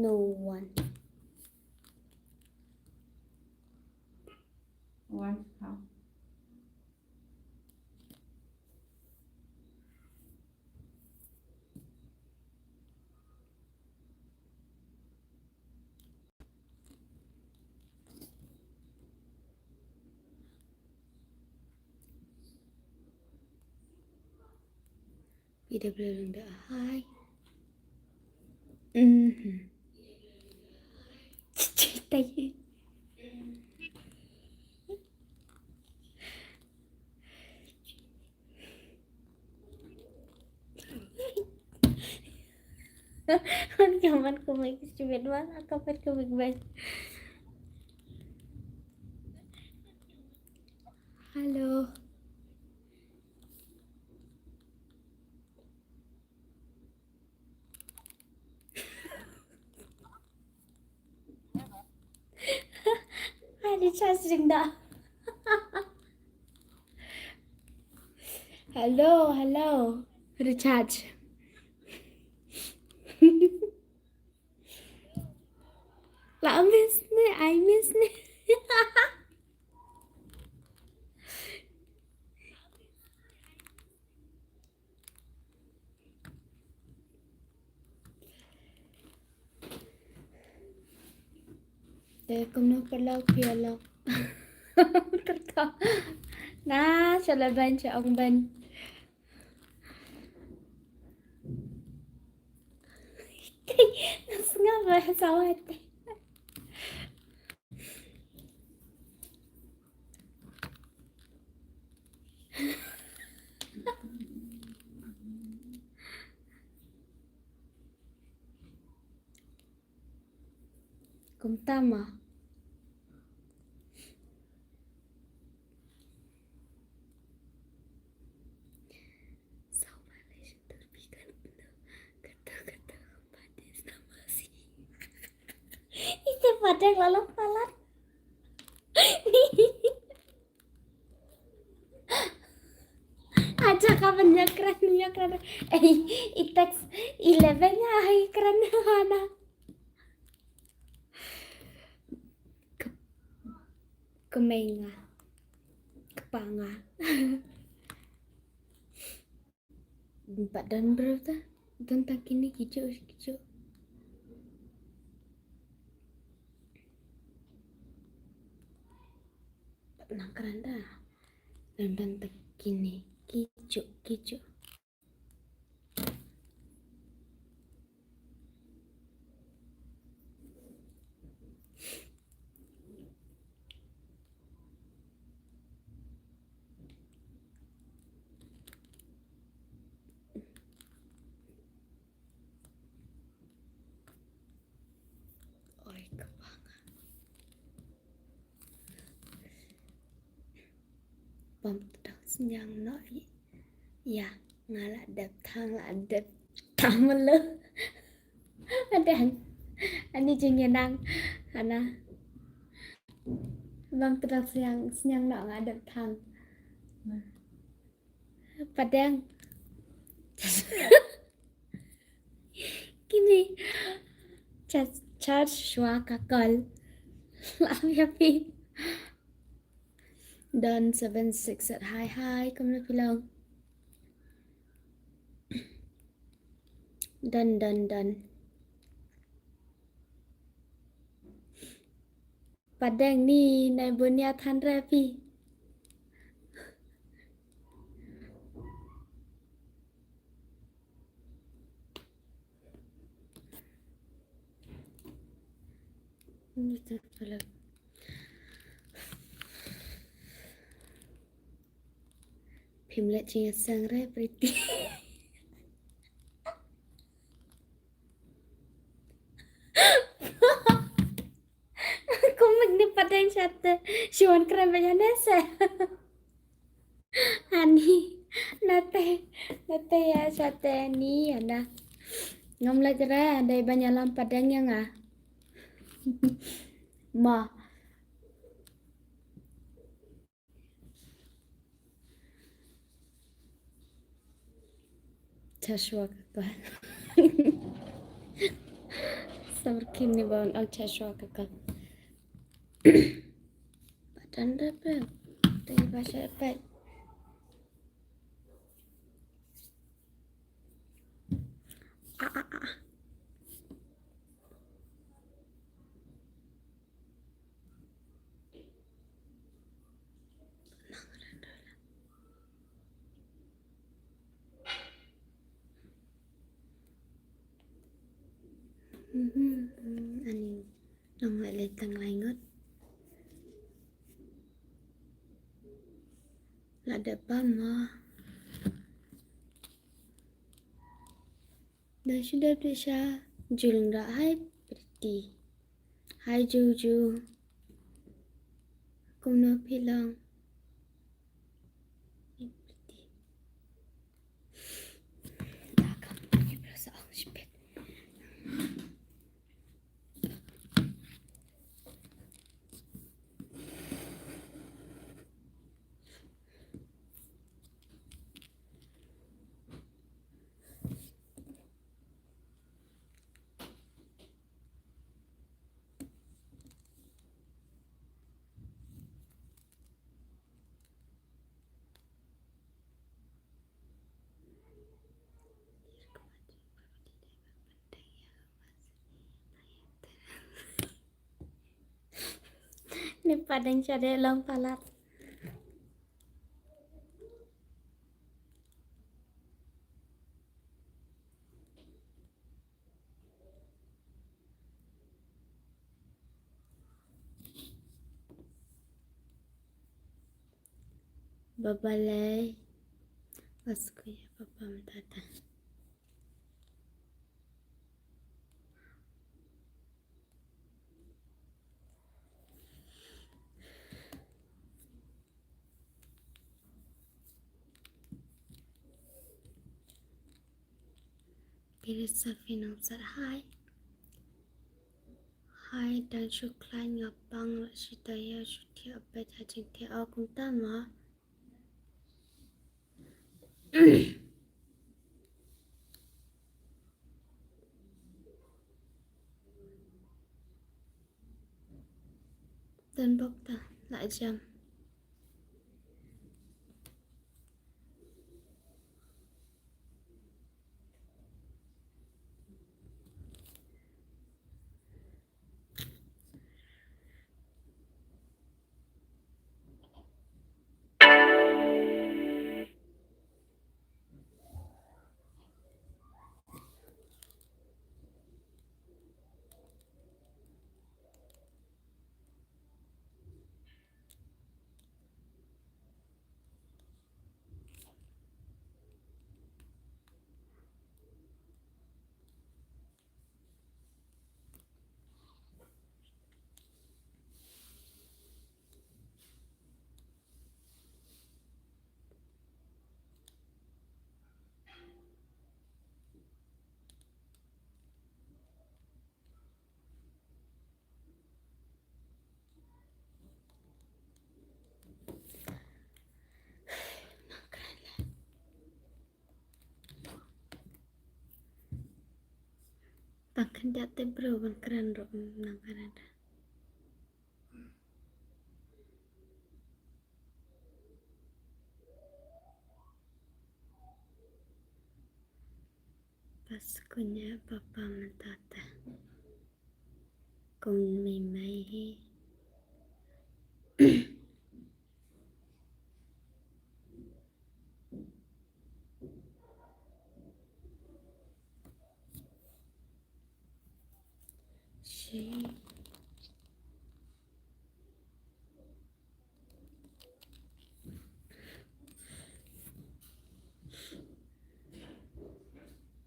No one. One how? PW the hi. Ceritanya. Kapan komik stupid banget, kapan komik banget. Halo. Ada charging dah. Halo. Recharge. Lah I miss nih. Telekomnya perlaw pialau. Tertawa. Nah, salah baca ông Ben. Ngapa sawat? Cũng tama. Kata-kata padis nama sih. Itu padang lalu palat. Aja kapannya keren. It takes 11-nya keren mana? Kemenga. Kepanga. Empat dan berapa? Tentang kini hijau. Pernah keren dah. Dan tentang kini hijau. Oi, kepanga. Bom sedang senyang nói. Ya, ngalah đập thang mà lơ. Anh đi trình năng. Ana. Bom sedang senyang nói ngadep thang. Padang. Kini. Charge shua kakal. Làm happy. Done 76 at hi. Kamu nak bilang. Done. Padang ni nai bunya than rapi. Betul pula. Pimlet cing sang re pretty. Komik ni padang chatte. Siwan keren banyak nese. Ani nate ya chatte ni ada. Ngom lagi ra ada banyak lam padang yang ma. Joshua kakak. Sabar kim nih bang, al chashwa kakak. Badan apa? Tadi bahasa apa? Ah. Ani nang lại lên tầng lại ngất là đẹp ba mà dan sudah bisa juling dah hai pretty hai juju kumna bilang ini pretty dah kamu ini berasa angspet ini padang cari lampalat babalai pasku ya papa matata pilih safinam sar hai dan syukran ngapang sitaya sutia apa cacing tia aku tama dan bokta lại jam tangkan jate bro ban keren ro nang keren paskunya papa matata cùng mình mày si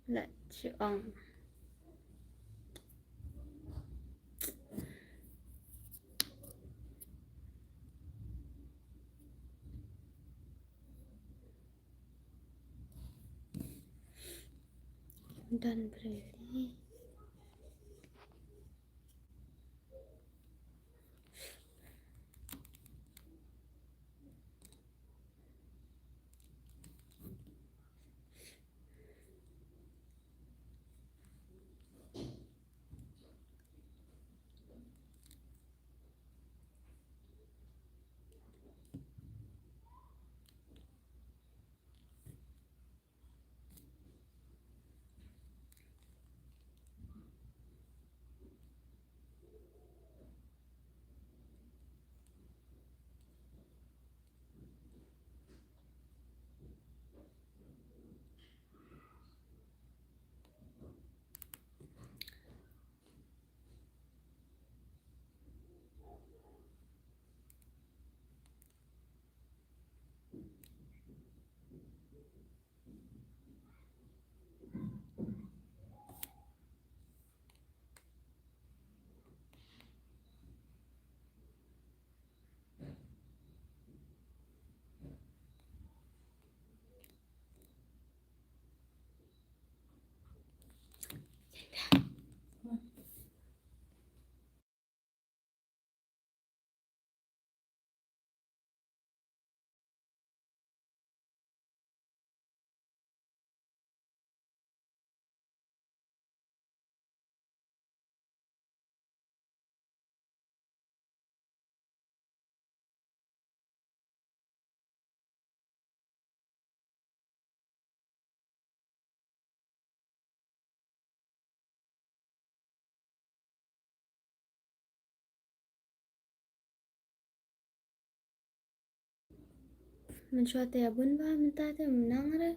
lại chữ ông dan berarti Mencuat ya bun ba minta tu menang re.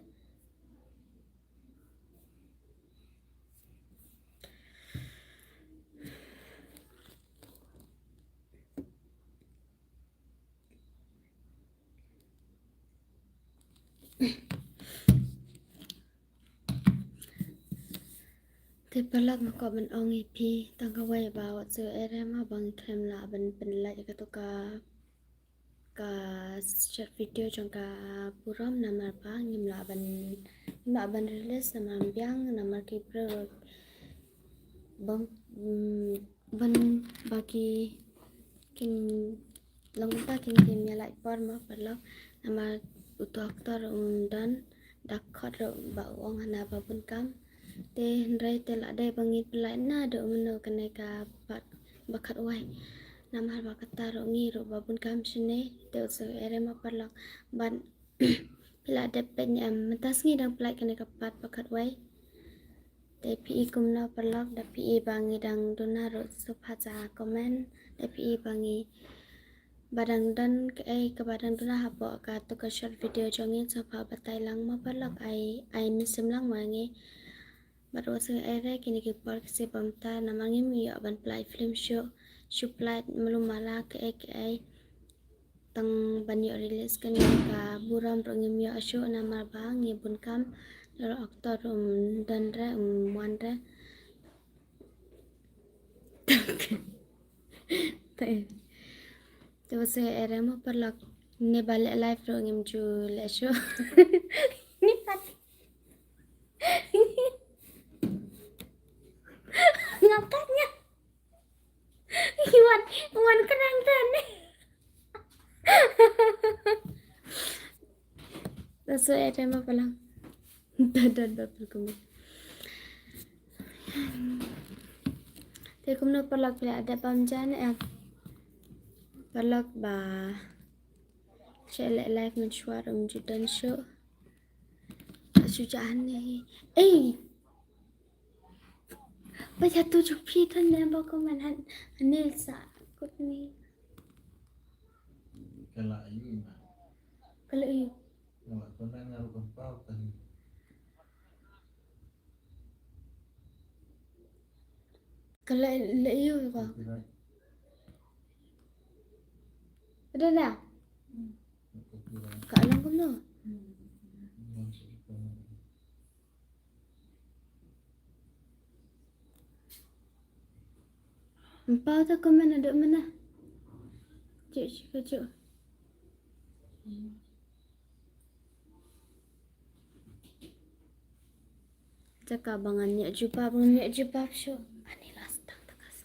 Thì pelak mako ban ong ipi tangka wai ba wat su ere ma bang kem la ban penlai ka to ka short video trong ka puram namar pa ngim la ban release namar biang namar ki pro bang ban bagi king langta king tim ya lại por ma pelak namar utu aktor dan dakhot ba ong hana ba pun kam te rai te la dai bangit pelai na do meno kene ka pat bakat wai namar bakat taro ngi ro babun kam sine te usu ere ma parlak ban pila de penya mentas ngi dang pelai kene ka pat bakat wai te pi kumna parlak da pi bangi dang dona ro suphaja comment te pi bangi badang dan ke badang dona hapo ka to ka short video jongi sapha batai lang ma parlak ai misim lang ma ngi baru sang ere kini ki park se pamta namangi mi ban play film show play malum mala ke ai tang banyo release kan ka buram rong mi show namar bang ngi bun kam ro aktor dan re wan re te se ere mo parlak ne bale live rong im ju le show ni pat ngapatnya Iwan, Iwan kerang tani. Taso ere ma palang. Dadan bapak kumit. Te kumno palak pila ada pamjan ya. Palak ba. Cele live mencuar judan show. Sujaan ni. Baca tujuh pitan dan bakuman hanil sa kut ni. Kalau iyo. Kalau iyo ba. Ada dah. Kaalam ko no. Empau tak komen ada mana? Cik. Cakap bangannya jubab show. Anila stang tekas.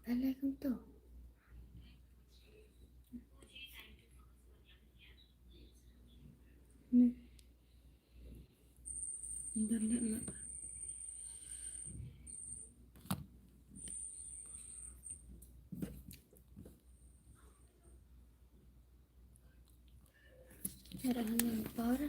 Alaikum tu. Internet mak. Era hanya power.